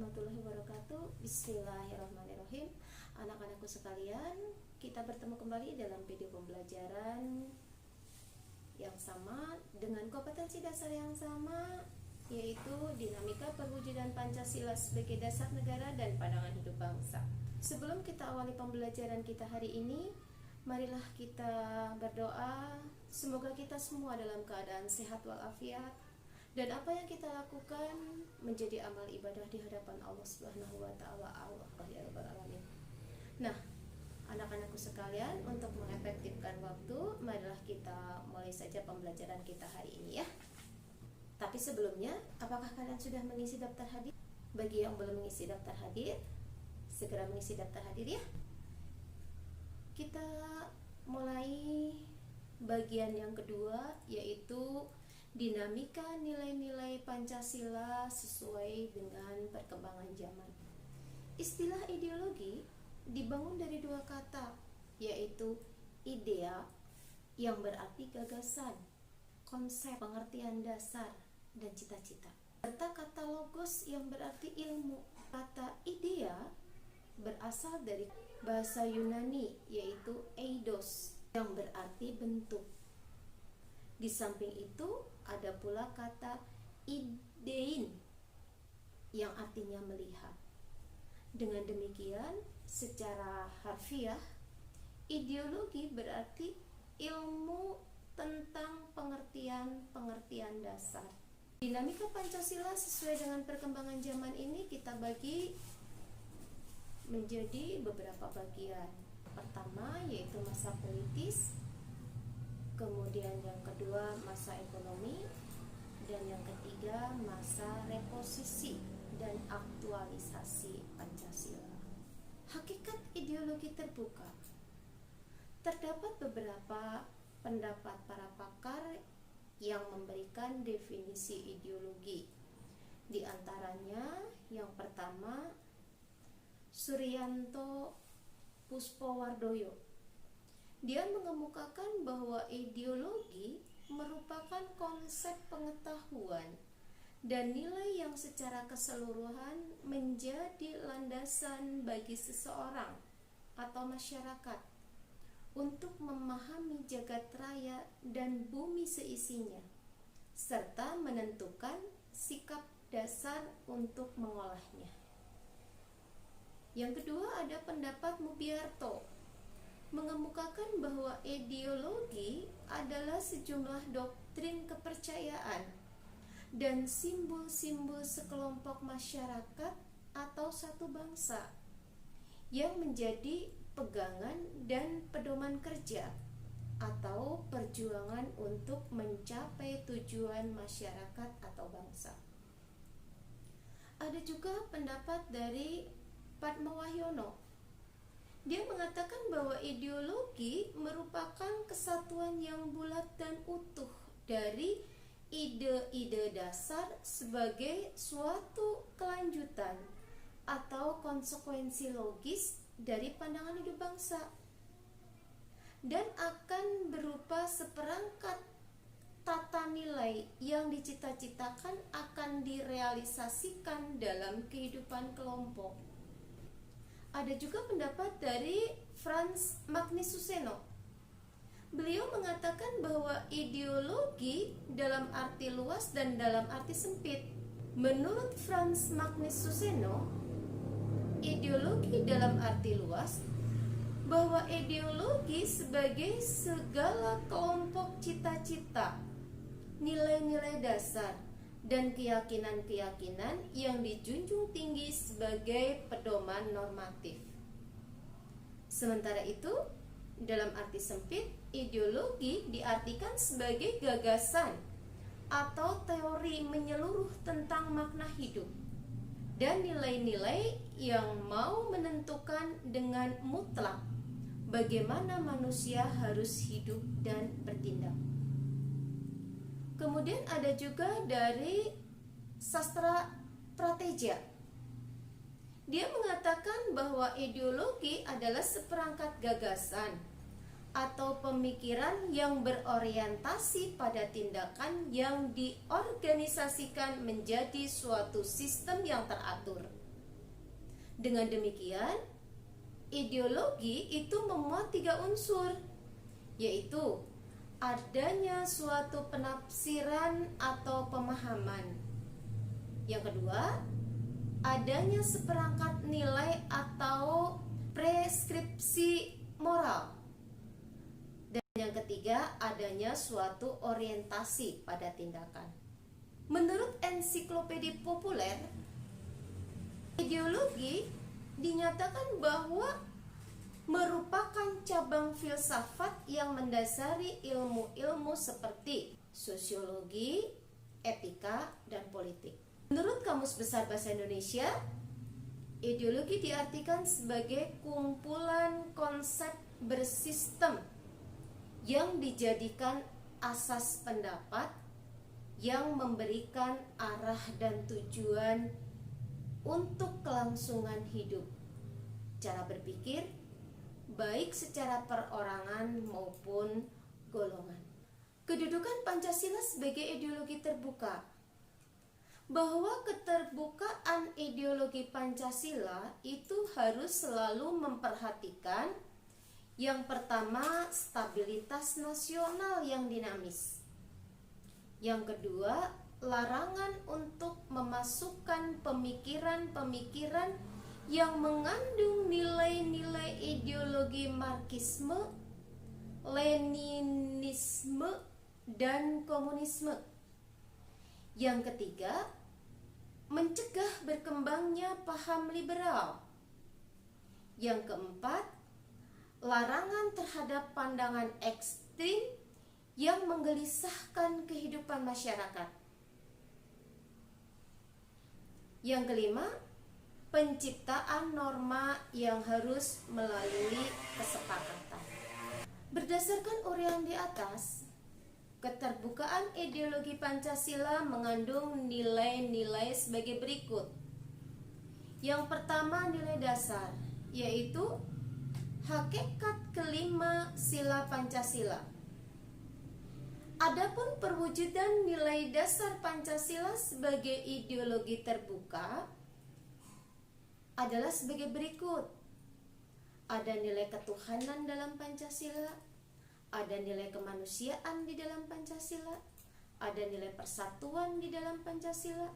warahmatullahi wabarakatuh. Bismillahirrahmanirrahim. Anak-anakku sekalian, kita bertemu kembali dalam video pembelajaran yang sama dengan kompetensi dasar yang sama, yaitu dinamika perwujudan Pancasila sebagai dasar negara dan pandangan hidup bangsa. Sebelum kita awali pembelajaran kita hari ini, marilah kita berdoa semoga kita semua dalam keadaan sehat walafiat, dan apa yang kita lakukan menjadi amal ibadah di hadapan Allah Subhanahu wa taala. Allah ya rabbal alamin. Nah, anak-anakku sekalian, untuk mengefektifkan waktu, marilah kita mulai saja pembelajaran kita hari ini ya. Tapi sebelumnya, apakah kalian sudah mengisi daftar hadir? Bagi yang belum mengisi daftar hadir, segera mengisi daftar hadir ya. Kita mulai bagian yang kedua, yaitu dinamika nilai-nilai Pancasila sesuai dengan perkembangan zaman. Istilah ideologi dibangun dari dua kata, yaitu idea yang berarti gagasan, konsep, pengertian dasar, dan cita-cita, serta kata logos yang berarti ilmu. Kata idea berasal dari bahasa Yunani, yaitu eidos, yang berarti bentuk. Di samping itu ada pula kata idein yang artinya melihat. Dengan demikian, secara harfiah, ideologi berarti ilmu tentang pengertian dasar. Dinamika Pancasila sesuai dengan perkembangan zaman ini kita bagi menjadi beberapa bagian. Pertama yaitu masa politis, kemudian yang kedua masa ekonomi, dan yang ketiga masa reposisi dan aktualisasi Pancasila. Hakikat ideologi terbuka. Terdapat beberapa pendapat para pakar yang memberikan definisi ideologi. Di antaranya yang pertama Suryanto Puspowardoyo. Dia mengemukakan bahwa ideologi merupakan konsep pengetahuan dan nilai yang secara keseluruhan menjadi landasan bagi seseorang atau masyarakat untuk memahami jagat raya dan bumi seisinya, serta menentukan sikap dasar untuk mengolahnya. Yang kedua ada pendapat Mubiarto, mengemukakan bahwa ideologi adalah sejumlah doktrin kepercayaan dan simbol-simbol sekelompok masyarakat atau satu bangsa yang menjadi pegangan dan pedoman kerja atau perjuangan untuk mencapai tujuan masyarakat atau bangsa. Ada juga pendapat dari Padma Wahyono. Dia mengatakan bahwa ideologi merupakan kesatuan yang bulat dan utuh dari ide-ide dasar sebagai suatu kelanjutan atau konsekuensi logis dari pandangan hidup bangsa, dan akan berupa seperangkat tata nilai yang dicita-citakan akan direalisasikan dalam kehidupan kelompok. Ada juga pendapat dari Frans Magnus Suseno. Beliau mengatakan bahwa ideologi dalam arti luas dan dalam arti sempit. Menurut Frans Magnus Suseno, ideologi dalam arti luas bahwa ideologi sebagai segala kelompok cita-cita, nilai-nilai dasar, dan keyakinan-keyakinan yang dijunjung tinggi sebagai pedoman normatif. Sementara itu, dalam arti sempit, ideologi diartikan sebagai gagasan atau teori menyeluruh tentang makna hidup dan nilai-nilai yang mau menentukan dengan mutlak bagaimana manusia harus hidup dan bertindak. Kemudian ada juga dari sastra Prateja. Dia mengatakan bahwa ideologi adalah seperangkat gagasan atau pemikiran yang berorientasi pada tindakan yang diorganisasikan menjadi suatu sistem yang teratur. Dengan demikian, ideologi itu memuat 3 unsur, yaitu adanya suatu penafsiran atau pemahaman. Yang kedua, adanya seperangkat nilai atau preskripsi moral. Dan yang ketiga, adanya suatu orientasi pada tindakan. Menurut ensiklopedia populer, ideologi dinyatakan bahwa merupakan cabang filsafat yang mendasari ilmu-ilmu seperti sosiologi, etika, dan politik. Menurut Kamus Besar Bahasa Indonesia, ideologi diartikan sebagai kumpulan konsep bersistem yang dijadikan asas pendapat yang memberikan arah dan tujuan untuk kelangsungan hidup, cara berpikir, baik secara perorangan maupun golongan. Kedudukan Pancasila sebagai ideologi terbuka. Bahwa keterbukaan ideologi Pancasila itu harus selalu memperhatikan yang pertama, stabilitas nasional yang dinamis. Yang kedua, larangan untuk memasukkan pemikiran-pemikiran yang mengandung nilai-nilai ideologi Marxisme, Leninisme, dan komunisme. Yang ketiga, mencegah berkembangnya paham liberal. Yang keempat, larangan terhadap pandangan ekstrim yang menggelisahkan kehidupan masyarakat. Yang kelima, penciptaan norma yang harus melalui kesepakatan. Berdasarkan uraian di atas, keterbukaan ideologi Pancasila mengandung nilai-nilai sebagai berikut. Yang pertama, nilai dasar, yaitu hakikat kelima sila Pancasila. Adapun perwujudan nilai dasar Pancasila sebagai ideologi terbuka adalah sebagai berikut. Ada nilai ketuhanan dalam Pancasila, ada nilai kemanusiaan di dalam Pancasila, ada nilai persatuan di dalam Pancasila,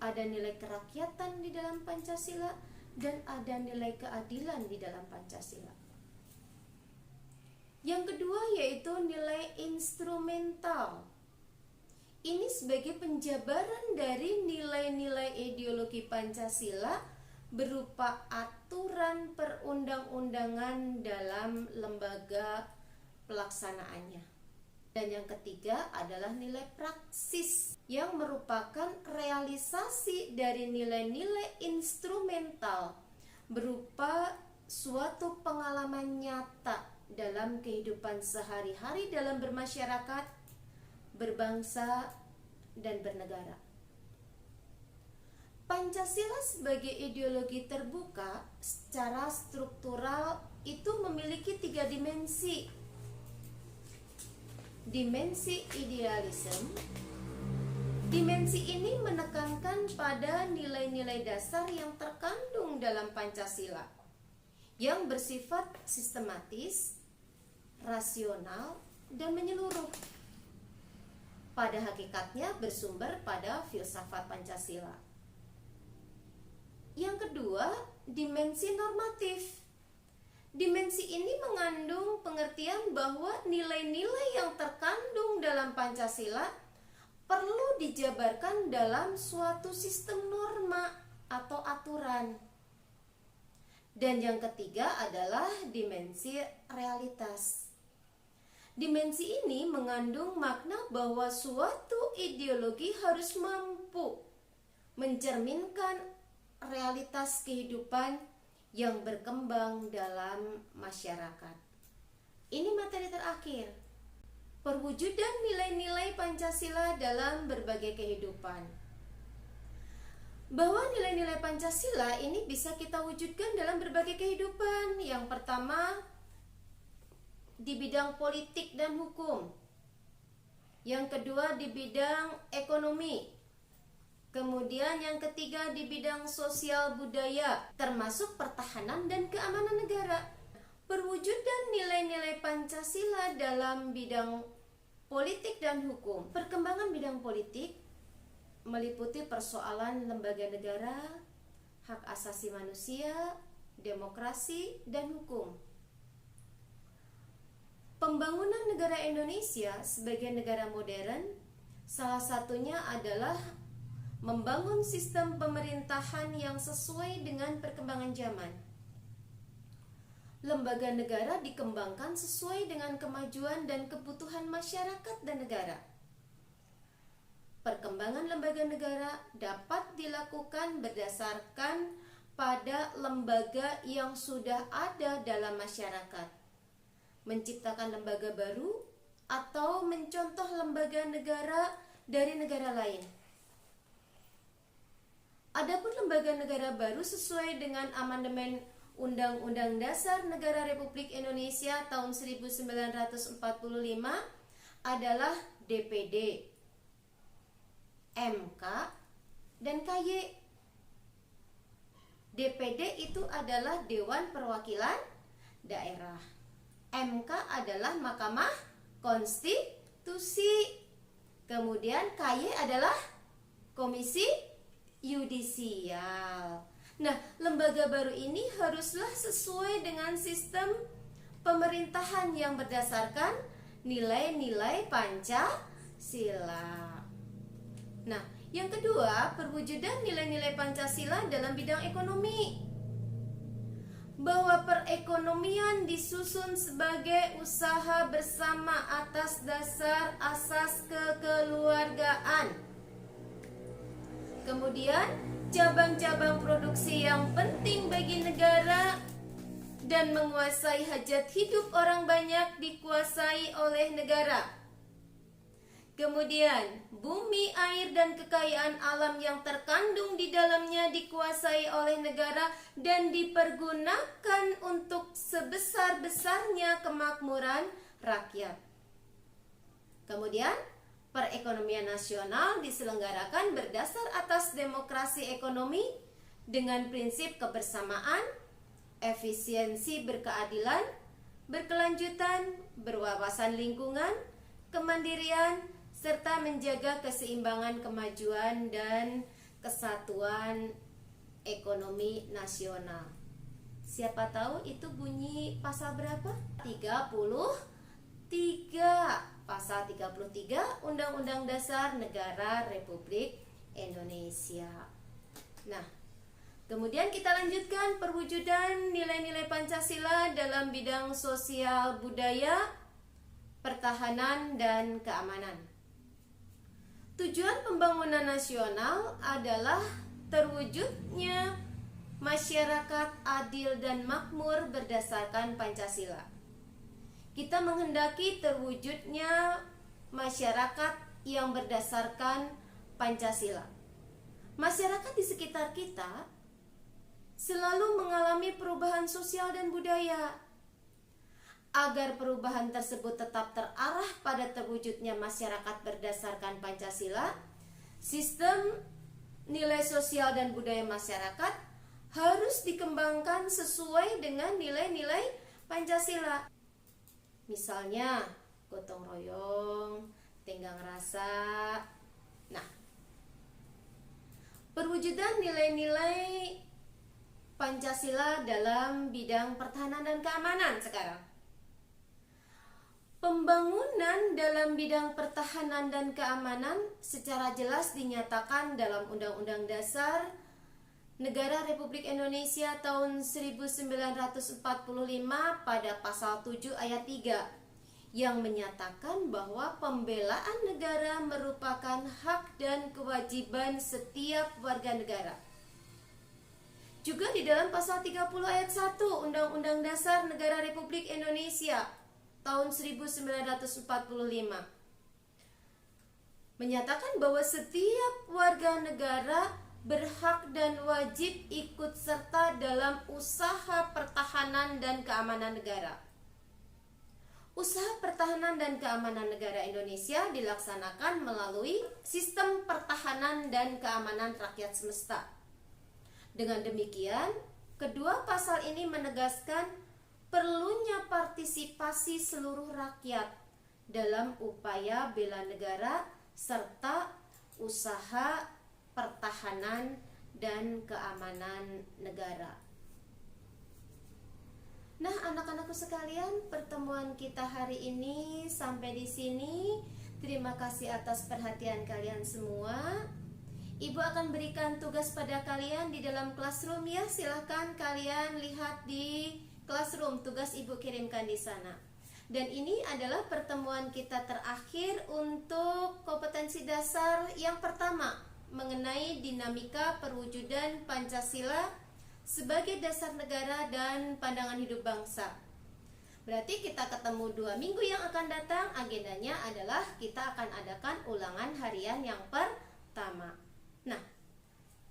ada nilai kerakyatan di dalam Pancasila, dan ada nilai keadilan di dalam Pancasila. Yang kedua yaitu nilai instrumental. Ini sebagai penjabaran dari nilai-nilai ideologi Pancasila berupa aturan perundang-undangan dalam lembaga pelaksanaannya. Dan yang ketiga adalah nilai praksis yang merupakan realisasi dari nilai-nilai instrumental berupa suatu pengalaman nyata dalam kehidupan sehari-hari dalam bermasyarakat, berbangsa, dan bernegara. Pancasila sebagai ideologi terbuka secara struktural itu memiliki 3 dimensi. Dimensi idealisme. Dimensi ini menekankan pada nilai-nilai dasar yang terkandung dalam Pancasila yang bersifat sistematis, rasional, dan menyeluruh. Pada hakikatnya bersumber pada filsafat Pancasila. Yang kedua, dimensi normatif. Dimensi ini mengandung pengertian bahwa nilai-nilai yang terkandung dalam Pancasila perlu dijabarkan dalam suatu sistem norma atau aturan. Dan yang ketiga adalah dimensi realitas. Dimensi ini mengandung makna bahwa suatu ideologi harus mampu mencerminkan realitas kehidupan yang berkembang dalam masyarakat. Ini materi terakhir. Perwujudan nilai-nilai Pancasila dalam berbagai kehidupan. Bahwa nilai-nilai Pancasila ini bisa kita wujudkan dalam berbagai kehidupan. Yang pertama, di bidang politik dan hukum. Yang kedua, di bidang ekonomi. Kemudian yang ketiga di bidang sosial budaya, termasuk pertahanan dan keamanan negara. Perwujudan nilai-nilai Pancasila dalam bidang politik dan hukum. Perkembangan bidang politik meliputi persoalan lembaga negara, hak asasi manusia, demokrasi, dan hukum. Pembangunan negara Indonesia sebagai negara modern, salah satunya adalah membangun sistem pemerintahan yang sesuai dengan perkembangan zaman. Lembaga negara dikembangkan sesuai dengan kemajuan dan kebutuhan masyarakat dan negara. Perkembangan lembaga negara dapat dilakukan berdasarkan pada lembaga yang sudah ada dalam masyarakat, menciptakan lembaga baru, atau mencontoh lembaga negara dari negara lain. Adapun lembaga negara baru sesuai dengan amandemen Undang-Undang Dasar Negara Republik Indonesia tahun 1945 adalah DPD, MK, dan KY. DPD itu adalah Dewan Perwakilan Daerah. MK adalah Mahkamah Konstitusi. Kemudian KY adalah Komisi Yudisial. Nah, lembaga baru ini haruslah sesuai dengan sistem pemerintahan yang berdasarkan nilai-nilai Pancasila. Nah, yang kedua, perwujudan nilai-nilai Pancasila dalam bidang ekonomi. Bahwa perekonomian disusun sebagai usaha bersama atas dasar asas kekeluargaan. Kemudian, cabang-cabang produksi yang penting bagi negara dan menguasai hajat hidup orang banyak dikuasai oleh negara. Kemudian, bumi, air, dan kekayaan alam yang terkandung di dalamnya dikuasai oleh negara dan dipergunakan untuk sebesar-besarnya kemakmuran rakyat. Kemudian, perekonomian nasional diselenggarakan berdasar atas demokrasi ekonomi dengan prinsip kebersamaan, efisiensi berkeadilan, berkelanjutan, berwawasan lingkungan, kemandirian, serta menjaga keseimbangan kemajuan dan kesatuan ekonomi nasional. Siapa tahu itu bunyi pasal berapa? 33. Pasal 33 Undang-Undang Dasar Negara Republik Indonesia. Nah, kemudian kita lanjutkan perwujudan nilai-nilai Pancasila dalam bidang sosial budaya, pertahanan, dan keamanan. Tujuan pembangunan nasional adalah terwujudnya masyarakat adil dan makmur berdasarkan Pancasila. Kita menghendaki terwujudnya masyarakat yang berdasarkan Pancasila. Masyarakat di sekitar kita selalu mengalami perubahan sosial dan budaya. Agar perubahan tersebut tetap terarah pada terwujudnya masyarakat berdasarkan Pancasila, sistem nilai sosial dan budaya masyarakat harus dikembangkan sesuai dengan nilai-nilai Pancasila. Misalnya, gotong royong, tenggang rasa. Nah, perwujudan nilai-nilai Pancasila dalam bidang pertahanan dan keamanan sekarang. Pembangunan dalam bidang pertahanan dan keamanan secara jelas dinyatakan dalam Undang-Undang Dasar Negara Republik Indonesia tahun 1945 pada pasal 7 ayat 3 yang menyatakan bahwa pembelaan negara merupakan hak dan kewajiban setiap warga negara. Juga di dalam pasal 30 ayat 1 Undang-Undang Dasar Negara Republik Indonesia tahun 1945 menyatakan bahwa setiap warga negara berhak dan wajib ikut serta dalam usaha pertahanan dan keamanan negara. Usaha pertahanan dan keamanan negara Indonesia dilaksanakan melalui sistem pertahanan dan keamanan rakyat semesta. Dengan demikian, kedua pasal ini menegaskan perlunya partisipasi seluruh rakyat dalam upaya bela negara serta usaha pertahanan dan keamanan negara. Nah, anak-anakku sekalian, pertemuan kita hari ini sampai di sini. Terima kasih atas perhatian kalian semua. Ibu akan berikan tugas pada kalian di dalam classroom ya. Silahkan kalian lihat di classroom, tugas ibu kirimkan di sana. Dan ini adalah pertemuan kita terakhir untuk kompetensi dasar yang pertama mengenai dinamika perwujudan Pancasila sebagai dasar negara dan pandangan hidup bangsa. Berarti kita ketemu 2 minggu yang akan datang. Agendanya adalah kita akan adakan ulangan harian yang pertama. Nah,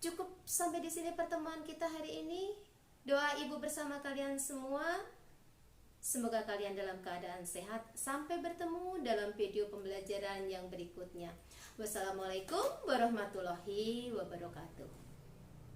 cukup sampai di sini pertemuan kita hari ini. Doa ibu bersama kalian semua. Semoga kalian dalam keadaan sehat. Sampai bertemu dalam video pembelajaran yang berikutnya. Wassalamualaikum warahmatullahi wabarakatuh.